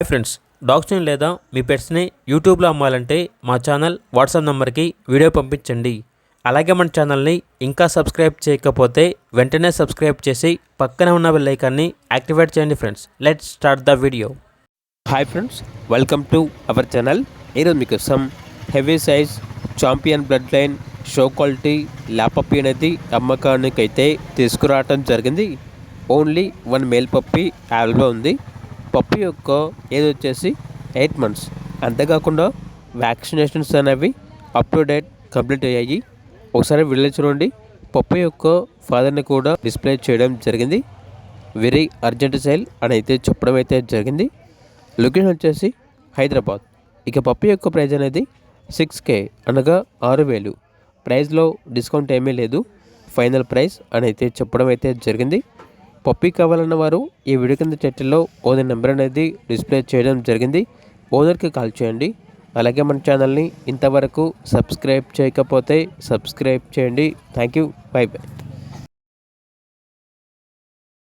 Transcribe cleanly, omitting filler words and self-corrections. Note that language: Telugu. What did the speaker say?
హాయ్ ఫ్రెండ్స్, డాగ్స్ని లేదా మీ పెట్స్ని యూట్యూబ్లో అమ్మాలంటే మా ఛానల్ వాట్సాప్ నెంబర్కి వీడియో పంపించండి. అలాగే మన ఛానల్ని ఇంకా సబ్స్క్రైబ్ చేయకపోతే వెంటనే సబ్స్క్రైబ్ చేసి పక్కనే ఉన్న బెల్ ఐకాన్ని యాక్టివేట్ చేయండి. Friends, let's start the video. Hi friends, welcome to our channel. ఈరోజు మీకోసం heavy size champion blood line show quality lap puppy అనేది అమ్మకానికి అయితే తీసుకురావటం జరిగింది. ఓన్లీ 1 మేల్ పప్పీ అవైలబుల్ ఉంది. పప్పీ యొక్క ఏజ్ వచ్చేసి 8 months. అంతేకాకుండా వ్యాక్సినేషన్స్ అనేవి అప్ టు డేట్ కంప్లీట్ అయ్యాయి. ఒకసారి వీడియో చూడండి. పప్పీ యొక్క ఫాదర్ని కూడా డిస్ప్లే చేయడం జరిగింది. వెరీ అర్జెంట్ సేల్ అని అయితే చెప్పడం అయితే జరిగింది. లొకేషన్ వచ్చేసి హైదరాబాద్. ఇక పప్పీ యొక్క ప్రైస్ అనేది 6K అనగా 6,000. ప్రైస్లో డిస్కౌంట్ ఏమీ లేదు. ఫైనల్ ప్రైస్ అని అయితే చెప్పడం అయితే జరిగింది. పప్పీ కావాలన్న వారు ఈ వీడియో కింద టైటిల్లో ఓనర్ నెంబర్ అనేది డిస్ప్లే చేయడం జరిగింది. ఓనర్కి కాల్ చేయండి. అలాగే మన ఛానల్ని ఇంతవరకు సబ్స్క్రైబ్ చేయకపోతే సబ్స్క్రైబ్ చేయండి. Thank you. By by.